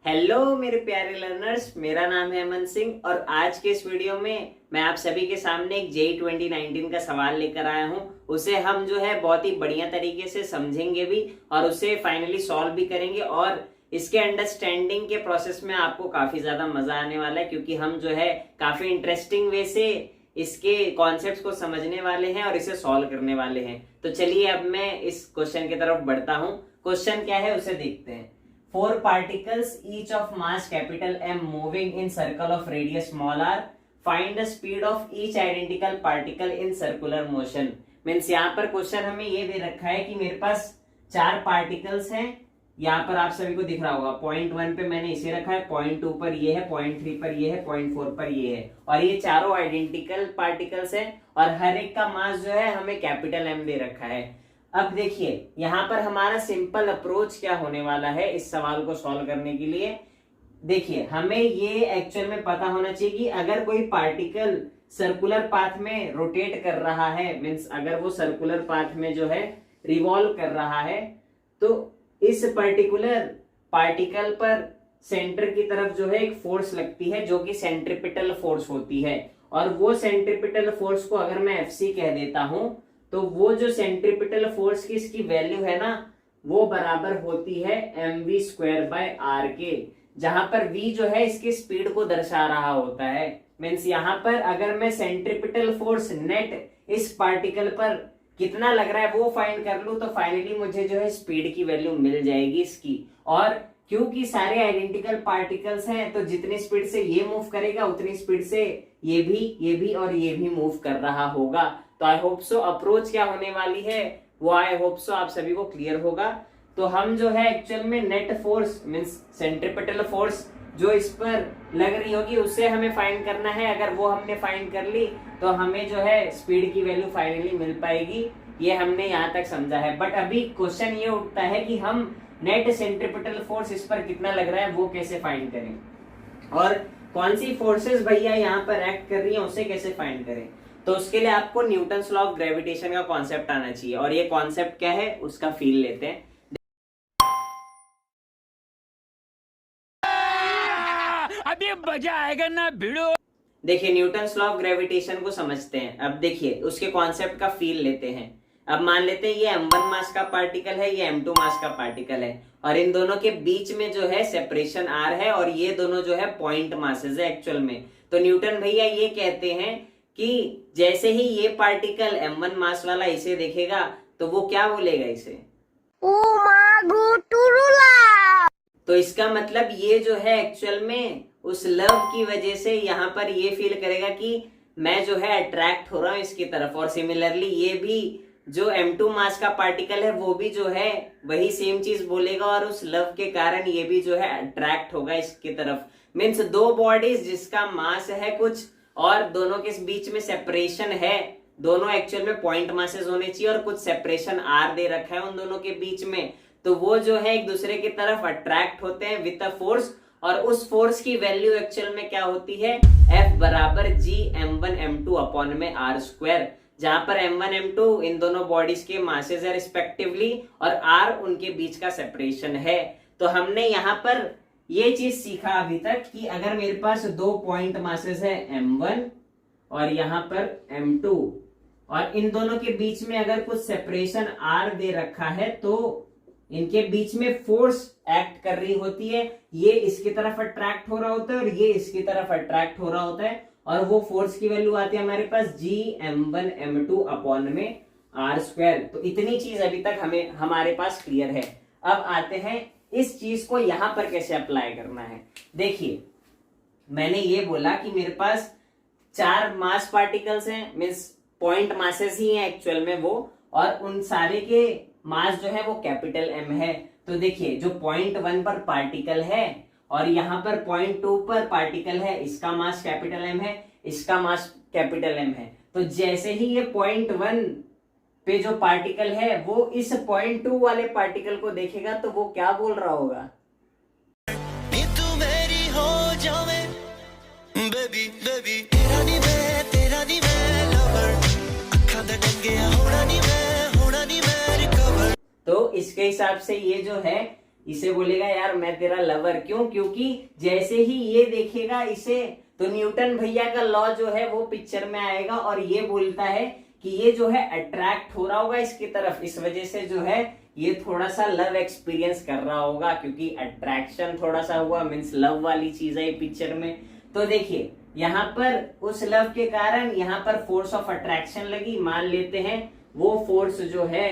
Hello मेरे प्यारे learners, मेरा नाम है अमन सिंह और आज के इस वीडियो में मैं आप सभी के सामने एक जेई 2019 का सवाल लेकर आया हूं। उसे हम जो है बहुत ही बढ़िया तरीके से समझेंगे भी और उसे फाइनली सॉल्व भी करेंगे और इसके अंडरस्टैंडिंग के प्रोसेस में आपको काफी ज्यादा मजा आने वाला है, क्योंकि हम जो है काफी इंटरेस्टिंग वे से इसके कॉन्सेप्ट्स को समझने वाले हैं और इसे सॉल्व करने वाले हैं। तो चलिए अब मैं इस क्वेश्चन की तरफ बढ़ता हूँ। क्वेश्चन क्या है उसे देखते हैं। Four particles each of mass capital M moving in circle of radius small r. Find the speed of each identical particle in circular motion. Means यहाँ पर क्वेश्चन हमें ये दे रखा है कि मेरे पास चार पार्टिकल्स हैं। यहाँ पर आप सभी को दिख रहा होगा, पॉइंट 1 पे मैंने इसे रखा है, पॉइंट 2 पर ये है, पॉइंट 3 पर ये है, पॉइंट 4 पर ये है और ये चारों आइडेंटिकल पार्टिकल्स हैं और हर एक का मास जो है हमें कैपिटल एम दे रखा है। अब देखिए यहाँ पर हमारा सिंपल अप्रोच क्या होने वाला है इस सवाल को सॉल्व करने के लिए। देखिए हमें ये एक्चुअल में पता होना चाहिए कि अगर कोई पार्टिकल सर्कुलर पाथ में रोटेट कर रहा है, मीन्स अगर वो सर्कुलर पाथ में जो है रिवॉल्व कर रहा है, तो इस पर्टिकुलर पार्टिकल पर सेंटर की तरफ जो है एक फोर्स लगती है जो कि सेंट्रिपिटल फोर्स होती है। और वो सेंट्रिपिटल फोर्स को अगर मैं एफसी कह देता हूं तो वो जो सेंट्रिपिटल फोर्स की इसकी वैल्यू है ना, वो बराबर होती है mv²/r के, जहां पर v जो है इसकी स्पीड को दर्शा रहा होता है। मीन्स यहाँ पर अगर मैं सेंट्रिपिटल फोर्स नेट इस पार्टिकल पर कितना लग रहा है वो फाइंड कर लूं तो फाइनली मुझे जो है स्पीड की वैल्यू मिल जाएगी इसकी। और क्योंकि सारे आइडेंटिकल पार्टिकल्स हैं तो जितनी स्पीड से ये मूव करेगा उतनी स्पीड से ये भी और ये भी मूव कर रहा होगा। तो आई होप सो अप्रोच क्या होने वाली है वो आई होप सो आप सभी को क्लियर होगा। तो हम जो है एक्चुअल में net force means centripetal force जो इस पर लग रही होगी उससे हमें फाइंड करना है। अगर वो हमने फाइंड कर ली तो हमें जो है स्पीड की वैल्यू फाइनली मिल पाएगी। ये हमने यहाँ तक समझा है। बट अभी क्वेश्चन ये उठता है कि हम नेट सेंट्रिपिटल फोर्स इस पर कितना लग रहा है वो कैसे फाइंड करें और कौन सी फोर्सेस भैया यहाँ पर एक्ट कर रही है उसे कैसे फाइंड करें। तो उसके लिए आपको न्यूटन्स लॉ ऑफ ग्रेविटेशन का कॉन्सेप्ट आना चाहिए और ये कॉन्सेप्ट क्या है उसका फील लेते हैं। अभी मजा आएगा ना भिड़ो। देखिए न्यूटन्स लॉ ऑफ ग्रेविटेशन को समझते हैं। अब देखिए उसके कॉन्सेप्ट का फील लेते हैं। अब मान लेते हैं ये m1 मास का पार्टिकल है, ये m2 मास का पार्टिकल है और इन दोनों के बीच में जो है सेपरेशन r है और ये दोनों जो है पॉइंट मासेस है एक्चुअल में। तो न्यूटन भैया ये कहते हैं कि जैसे ही ये पार्टिकल m1 मास वाला इसे देखेगा तो वो क्या बोलेगा इसे, तो इसका मतलब ये जो है एक्चुअल में उस लव की वजह से यहाँ पर ये फील करेगा कि मैं जो है अट्रैक्ट हो रहा हूँ इसकी तरफ। और सिमिलरली ये भी जो m2 मास का पार्टिकल है वो भी जो है वही सेम चीज बोलेगा और उस लव के कारण ये भी जो है अट्रैक्ट होगा इसकी तरफ। मीन्स दो बॉडीज जिसका मास है कुछ और दोनों के बीच में सेपरेशन है, दोनों एक्चुअल में पॉइंट मासेस होने चाहिए और कुछ सेपरेशन r दे रखा है उन दोनों के बीच में, तो वो जो है एक दूसरे की तरफ अट्रैक्ट होते हैं विद अ फोर्स। और उस फोर्स की वैल्यू एक्चुअल में क्या होती है, F बराबर G m1 m2 अपॉन में r², जहां पर m1 m2 इन दोनों बॉडीज के मासेस है रिस्पेक्टिवली और r उनके बीच का सेपरेशन है। तो हमने यहाँ पर ये चीज सीखा अभी तक कि अगर मेरे पास दो पॉइंट मासेस है m1 और यहाँ पर m2 और इन दोनों के बीच में अगर कुछ सेपरेशन r दे रखा है तो इनके बीच में फोर्स एक्ट कर रही होती है। ये इसकी तरफ अट्रैक्ट हो रहा होता है और ये इसकी तरफ अट्रैक्ट हो रहा होता है और वो फोर्स की वैल्यू आती है हमारे पास G m1 m2 अपॉन में r²। तो इतनी चीज अभी तक हमें हमारे पास क्लियर है। अब आते हैं इस चीज को यहां पर कैसे अप्लाई करना है। देखिए मैंने ये बोला कि मेरे पास चार मास पार्टिकल्स हैं, मीन्स पॉइंट मासेस ही हैं एक्चुअल में वो, और उन सारे के मास जो है वो कैपिटल M है। तो देखिए जो पॉइंट 1 पर पार्टिकल है और यहाँ पर पॉइंट 2 पर पार्टिकल है, इसका मास कैपिटल M है, इसका मास कैपिटल M है। तो जैसे ही ये पॉइंट 1 पे जो पार्टिकल है वो इस पॉइंट 2 वाले पार्टिकल को देखेगा तो वो क्या बोल रहा होगा, तू मेरी हो जावे बेबी बेबी, तेरा नी मैं लवर, अखा दा डंगिया होना नी मैं रिकवर। तो इसके हिसाब से ये जो है इसे बोलेगा यार मैं तेरा लवर। क्यों? क्योंकि जैसे ही ये देखेगा इसे तो न्यूटन भैया का लॉ जो है वो पिक्चर में आएगा और ये बोलता है कि ये जो है अट्रैक्ट हो रहा होगा इसकी तरफ, इस वजह से जो है ये थोड़ा सा लव एक्सपीरियंस कर रहा होगा, क्योंकि अट्रैक्शन थोड़ा सा हुआ, मीन्स लव वाली चीज है पिक्चर में। तो देखिए यहाँ पर उस लव के कारण यहाँ पर फोर्स ऑफ अट्रैक्शन लगी, मान लेते हैं वो फोर्स जो है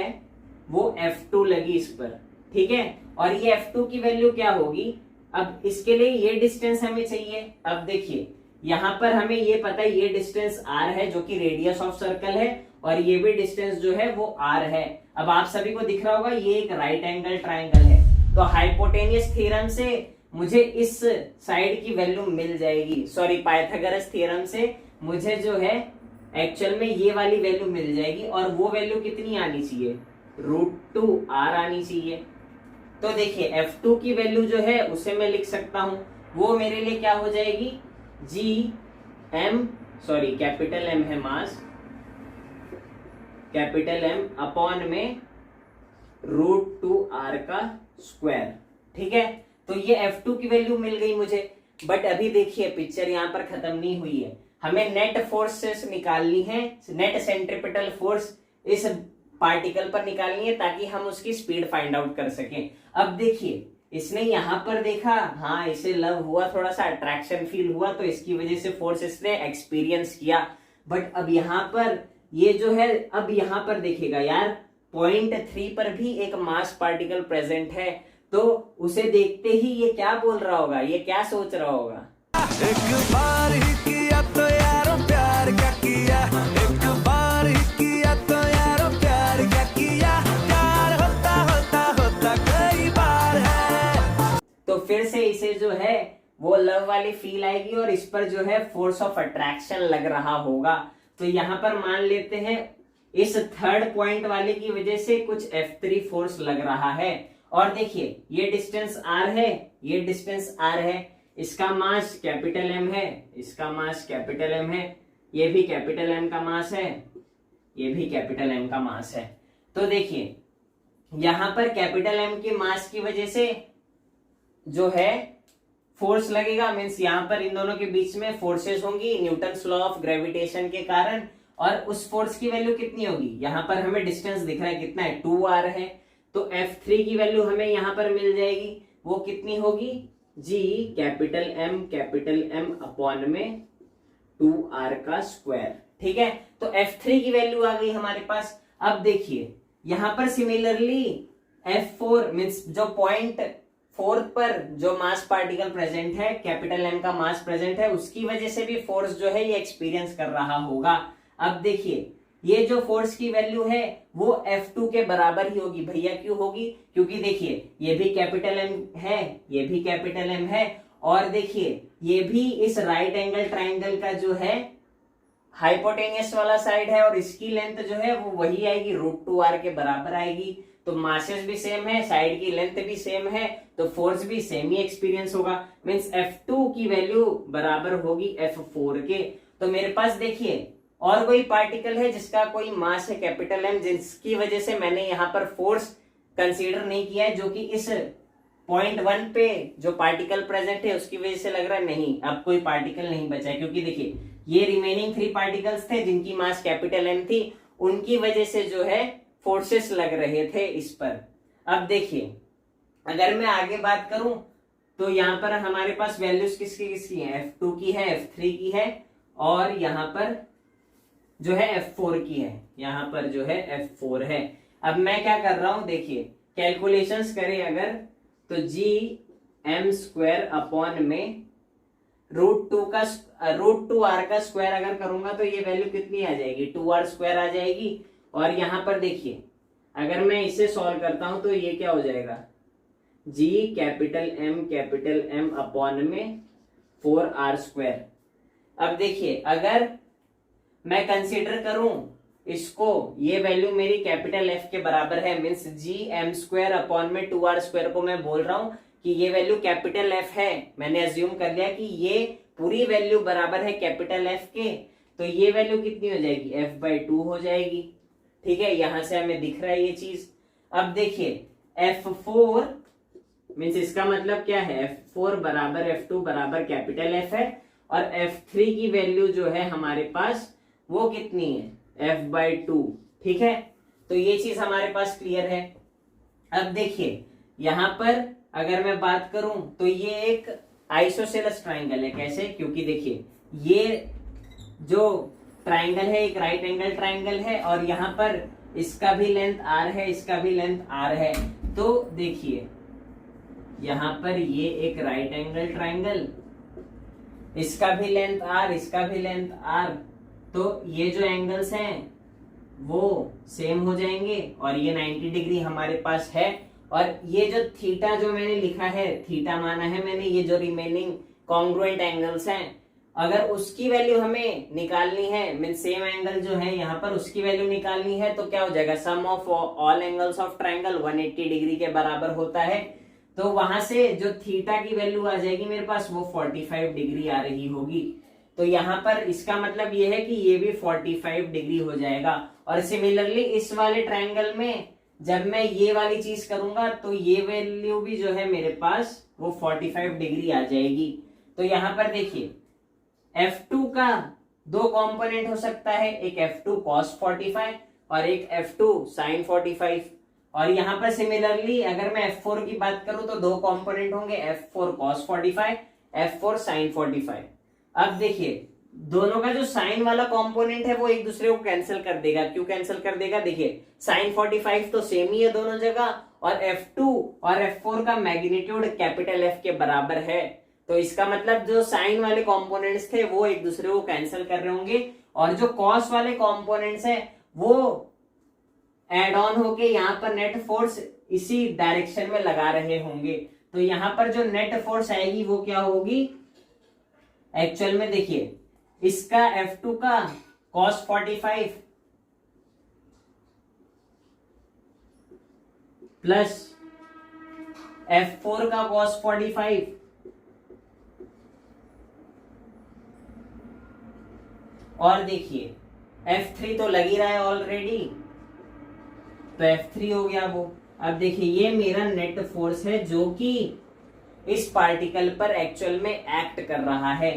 वो F2 लगी इस पर, ठीक है। और ये F2 की वैल्यू क्या होगी? अब इसके लिए ये डिस्टेंस हमें चाहिए। अब देखिए यहाँ पर हमें ये पता है ये डिस्टेंस r है जो कि रेडियस ऑफ सर्कल है, और ये भी डिस्टेंस जो है वो r है। अब आप सभी को दिख रहा होगा ये एक राइट एंगल ट्राइंगल है, तो हाइपोटेनियस थ्योरम से मुझे इस साइड की वैल्यू मिल जाएगी, सॉरी पाइथागोरस थ्योरम से मुझे जो है एक्चुअल में ये वाली वैल्यू मिल जाएगी, और वो वैल्यू कितनी आनी चाहिए? √2r आनी चाहिए। तो देखिए F2 की वैल्यू जो है उसे मैं लिख सकता हूं, वो मेरे लिए क्या हो जाएगी? कैपिटल M है मास, कैपिटल M अपॉन में √2r का स्क्वायर, ठीक है। तो ये F2 की वैल्यू मिल गई मुझे। बट अभी देखिए पिक्चर यहाँ पर खत्म नहीं हुई है, हमें नेट फोर्सेस निकालनी है, नेट सेंट्रिपिटल फोर्स इस पार्टिकल पर निकालनी है ताकि हम उसकी स्पीड फाइंड आउट कर सकें। अब देखिए इसने यहाँ पर देखा, हाँ इसे लव हुआ, थोड़ा सा अट्रैक्शन फील हुआ, तो इसकी वजह से फोर्स इसने एक्सपीरियंस किया। बट अब यहाँ पर ये जो है, अब यहाँ पर देखेगा यार 0.3 पर भी एक मास पार्टिकल प्रेजेंट है, तो उसे देखते ही ये क्या बोल रहा होगा, ये क्या सोच रहा होगा? एक बार ही किया तो यारो प्यार क्या किया, एक बार ही किया तो यारो प्यार क्या किया, प्यार होता होता होता कई बार है। तो फिर से इसे जो है वो लव वाली फील आएगी और इस पर जो है फोर्स ऑफ अट्रैक्शन लग रहा होगा। तो यहाँ पर मान लेते हैं इस थर्ड पॉइंट वाले की वजह से कुछ F3 फोर्स लग रहा है। और देखिए ये डिस्टेंस r है, ये डिस्टेंस r है, इसका मास कैपिटल M है, इसका मास कैपिटल M है, ये भी कैपिटल M का मास है, ये भी कैपिटल M का मास है। तो देखिए यहां पर कैपिटल M के मास की वजह से जो है फोर्स लगेगा, मीन्स यहां पर इन दोनों के बीच में फोर्सेस होंगी न्यूटन्स लॉ ऑफ ग्रेविटेशन के कारण। और उस फोर्स की वैल्यू कितनी होगी? यहां पर हमें डिस्टेंस दिख रहा है कितना है, 2r है, तो F3 की वैल्यू हमें यहां पर मिल जाएगी, वो कितनी होगी? G कैपिटल M अपॉन में 2r का स्क्वायर, ठीक है। तो F3 की वैल्यू आ गई हमारे पास। अब देखिए यहां पर सिमिलरली F4 मीन्स जो पॉइंट 4 पर जो मास पार्टिकल प्रेजेंट है, कैपिटल M का मास प्रेजेंट है, उसकी वजह से भी फोर्स जो है ये एक्सपीरियंस कर रहा होगा। अब देखिए ये जो फोर्स की वैल्यू है वो F2 के बराबर ही होगी। भैया क्यों होगी? क्योंकि देखिए ये भी कैपिटल M है, ये भी कैपिटल M है, और देखिए ये भी इस राइट एंगल ट्राइंगल का जो है हाइपोटेनियस वाला साइड है, और इसकी लेंथ जो है वो वही आएगी, √2r के बराबर आएगी। तो मासेस भी सेम है, साइड की लेंथ भी सेम है, तो फोर्स भी सेम ही एक्सपीरियंस होगा। मींस F2 की वैल्यू बराबर होगी F4 के। तो मेरे पास देखिए और कोई पार्टिकल है जिसका कोई मास है कैपिटल M, जिसकी वजह से मैंने यहाँ पर फोर्स कंसीडर नहीं किया है, जो कि इस पॉइंट 1 पे जो पार्टिकल प्रेजेंट है उसकी वजह से लग रहा है नहीं, अब कोई पार्टिकल नहीं बचा है, क्योंकि देखिए ये रिमेनिंग 3 पार्टिकल्स थे जिनकी मास कैपिटल M थी, उनकी वजह से जो है फोर्सेस लग रहे थे इस पर। अब देखिए अगर मैं आगे बात करूं तो यहाँ पर हमारे पास वैल्यूज किसकी किसकी है, F2 की है, F3 की है, और यहाँ पर जो है F4 की है, यहाँ पर जो है F4 है। अब मैं क्या कर रहा हूं, देखिए कैलकुलेशंस करें अगर, तो G(m²) अपॉन में √2r का स्क्वायर अगर करूंगा तो ये वैल्यू कितनी आ जाएगी, 2r² आ जाएगी। और यहाँ पर देखिए अगर मैं इसे सॉल्व करता हूं तो ये क्या हो जाएगा, G कैपिटल M अपॉन में 4r²। अब देखिए अगर मैं कंसीडर करूं इसको, ये वैल्यू मेरी कैपिटल F के बराबर है, मींस G(m²) अपॉन में 2r² को मैं बोल रहा हूं कि ये वैल्यू कैपिटल F है। मैंने अज्यूम कर लिया कि ये पूरी वैल्यू बराबर है कैपिटल F के, तो ये वैल्यू कितनी हो जाएगी, F/2 हो जाएगी, ठीक है। यहां से हमें दिख रहा है ये चीज। अब देखिए F4 मीन्स इसका मतलब क्या है, F4 बराबर F2 बराबर कैपिटल F है, और F3 की वैल्यू जो है हमारे पास वो कितनी है, F/2। ठीक है, तो ये चीज हमारे पास क्लियर है। अब देखिए यहां पर अगर मैं बात करूं तो ये एक आइसोसेलेस ट्राइंगल है। कैसे, क्योंकि देखिए ये जो ट्राइंगल है एक राइट एंगल ट्राइंगल है, और यहाँ पर इसका भी लेंथ r है, इसका भी लेंथ r है। तो देखिए यहाँ पर ये एक राइट एंगल ट्राइंगल, इसका भी लेंथ r, इसका भी लेंथ r, तो ये जो एंगल्स हैं वो सेम हो जाएंगे, और ये 90 डिग्री हमारे पास है। और ये जो थीटा जो मैंने लिखा है, थीटा माना है मैंने, ये जो रिमेनिंग कॉन्ग्रुएंट एंगल्स हैं, अगर उसकी वैल्यू हमें निकालनी है, मीन सेम एंगल जो है यहाँ पर उसकी वैल्यू निकालनी है, तो क्या हो जाएगा, sum of all angles of triangle 180 degree के बराबर होता है। तो वहां से जो थीटा की वैल्यू आ जाएगी मेरे पास वो 45 डिग्री आ रही होगी। तो यहाँ पर इसका मतलब ये है कि ये भी 45 डिग्री हो जाएगा। और सिमिलरली इस वाले ट्राइंगल में जब मैं ये वाली चीज करूंगा तो ये वैल्यू भी जो है मेरे पास वो 45 डिग्री आ जाएगी। तो यहाँ पर देखिए F2 का दो कंपोनेंट हो सकता है, एक F2 cos 45 और एक F2 sin 45। और यहाँ पर सिमिलरली अगर मैं F4 की बात करूं तो दो कंपोनेंट होंगे, F4 cos 45, F4 sin 45। अब देखिए दोनों का जो साइन वाला कंपोनेंट है वो एक दूसरे को कैंसिल कर देगा। क्यों कैंसिल कर देगा, देखिए sin 45 तो सेम ही है दोनों जगह, और F2 और F4 का मैग्नीट्यूड कैपिटल F के बराबर है। तो इसका मतलब जो साइन वाले कंपोनेंट्स थे वो एक दूसरे को कैंसिल कर रहे होंगे, और जो कॉस वाले कंपोनेंट्स हैं वो एड ऑन होके यहाँ पर नेट फोर्स इसी डायरेक्शन में लगा रहे होंगे। तो यहाँ पर जो नेट फोर्स आएगी वो क्या होगी, एक्चुअल में देखिए इसका F2 का cos 45 प्लस F4 का cos 45 और देखिए F3 तो लग ही रहा है ऑलरेडी, तो F3 हो गया वो। अब देखिए ये मेरा नेट फोर्स है जो कि इस पार्टिकल पर एक्चुअल में एक्ट कर रहा है।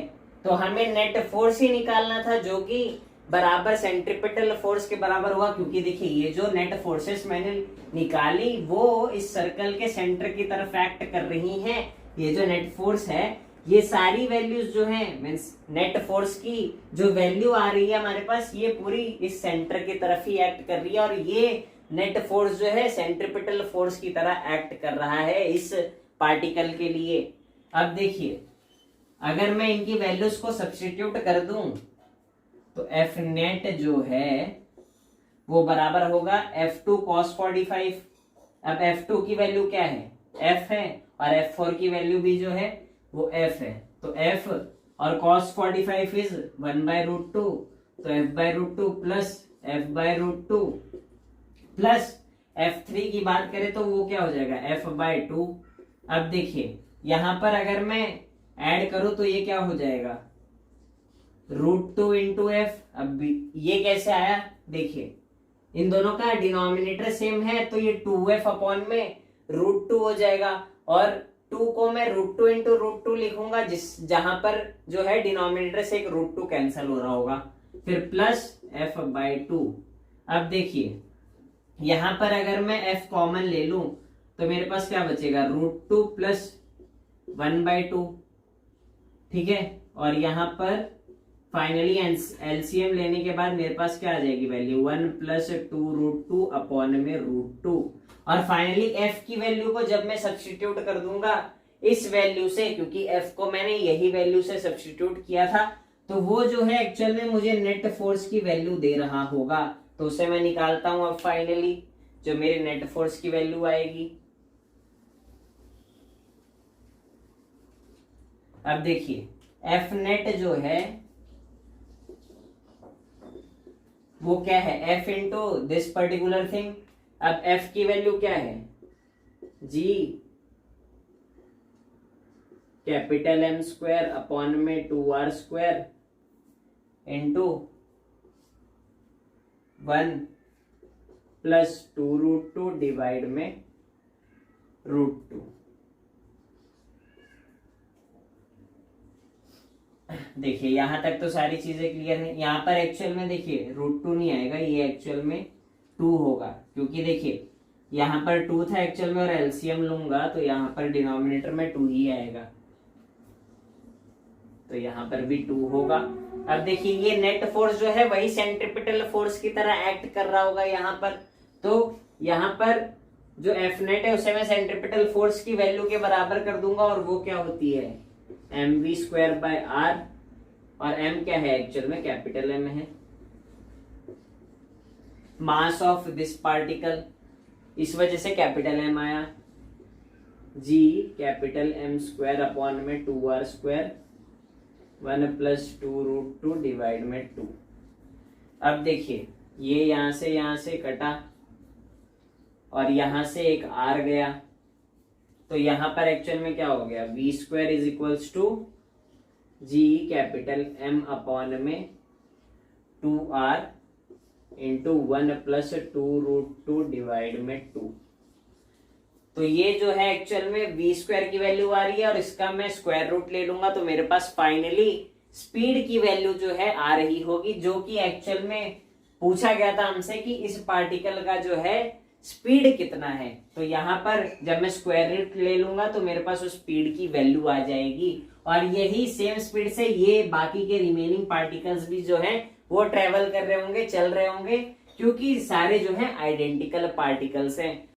तो हमें नेट फोर्स ही निकालना था जो कि बराबर सेंट्रीपिटल फोर्स के बराबर हुआ, क्योंकि देखिए ये जो नेट फोर्सेस मैंने निकाली वो इस सर्कल के सेंटर की तरफ एक्ट कर रही हैं। ये जो नेट फोर्स है ये सारी वैल्यूज जो हैं, मींस नेट फोर्स की जो वैल्यू आ रही है हमारे पास ये पूरी इस सेंटर की तरफ ही एक्ट कर रही है, और ये नेट फोर्स जो है सेंट्रीपिटल फोर्स की तरह एक्ट कर रहा है इस पार्टिकल के लिए। अब देखिए अगर मैं इनकी वैल्यूज को सब्स्टिट्यूट कर दूं तो F नेट जो है वो बराबर होगा F2 cos 45। अब F2 की वैल्यू क्या है, F है, और F4 की वैल्यू भी जो है वो F है। तो F और cos 45 इज 1/√2, तो F/√2 plus F/√2 plus F3 की बात करें तो वो क्या हो जाएगा, F/2। अब देखिए यहां पर अगर मैं ऐड करूं तो ये क्या हो जाएगा, √2 इंटू F। अब ये कैसे आया, देखिए इन दोनों का डिनोमिनेटर सेम है तो ये 2F अपॉन में √2 हो जाएगा, और 2 को मैं √2 इंटू √2 लिखूंगा जहां पर जो है डिनोमिनेटर से एक √2 कैंसिल हो रहा होगा, फिर प्लस F/2। अब देखिए यहां पर अगर मैं F कॉमन ले लूं तो मेरे पास क्या बचेगा, √2 प्लस 1/2। ठीक है, और यहां पर फाइनली एलसीएम लेने के बाद मेरे पास क्या आ जाएगी वैल्यू, 1 प्लस 2√2 अपॉन में √2। और फाइनली F की वैल्यू को जब मैं सब्स्टिट्यूट कर दूंगा इस वैल्यू से, क्योंकि F को मैंने यही वैल्यू से सब्स्टिट्यूट किया था, तो वो जो है एक्चुअल में मुझे नेट फोर्स की वैल्यू दे रहा होगा। तो उसे मैं निकालता हूं अब फाइनली जो मेरे नेट फोर्स की वैल्यू आएगी। अब देखिए F नेट जो है वो क्या है, F into this particular thing. अब F की वैल्यू क्या है, G capital M square upon में 2R² इंटू 1 प्लस 2√2 डिवाइड में √2। देखिए यहाँ तक तो सारी चीजें क्लियर है। यहाँ पर एक्चुअल में देखिए √2 नहीं आएगा, ये एक्चुअल में 2 होगा, क्योंकि देखिए यहाँ पर 2 था एक्चुअल में और एलसीएम लूंगा तो यहाँ पर डिनोमिनेटर में 2 ही आएगा, तो यहाँ पर भी 2 होगा। अब देखिए ये नेट फोर्स जो है वही सेंट्रिपिटल फोर्स की तरह एक्ट कर रहा होगा यहाँ पर, तो यहाँ पर जो एफ नेट है उसे मैं सेंट्रिपिटल फोर्स की वैल्यू के बराबर कर दूंगा, और वो क्या होती है mv²/r, और m क्या है एक्चुअल में कैपिटल M है। मास ऑफ दिस पार्टिकल, इस वजह से कैपिटल M आया, g कैपिटल m²/में 2r², 1 + 2√2 डिवाइड में 2। अब देखिए ये यहां से कटा और यहां से एक r गया, तो यहां पर एक्चुअल में क्या हो गया v² = g कैपिटल M/में 2r इंटू 1 + 2√2 डिवाइड में 2। तो ये जो है एक्चुअल में v² की वैल्यू आ रही है और इसका मैं स्क्वायर रूट ले लूंगा, तो मेरे पास फाइनली स्पीड की वैल्यू जो है आ रही होगी, जो कि एक्चुअल में पूछा गया था हमसे कि इस पार्टिकल का जो है स्पीड कितना है। तो यहाँ पर जब मैं स्क्वायर रूट ले लूंगा तो मेरे पास उस स्पीड की वैल्यू आ जाएगी, और यही सेम स्पीड से ये बाकी के रिमेनिंग पार्टिकल्स भी जो है वो ट्रेवल कर रहे होंगे, चल रहे होंगे, क्योंकि सारे जो है आइडेंटिकल पार्टिकल्स हैं।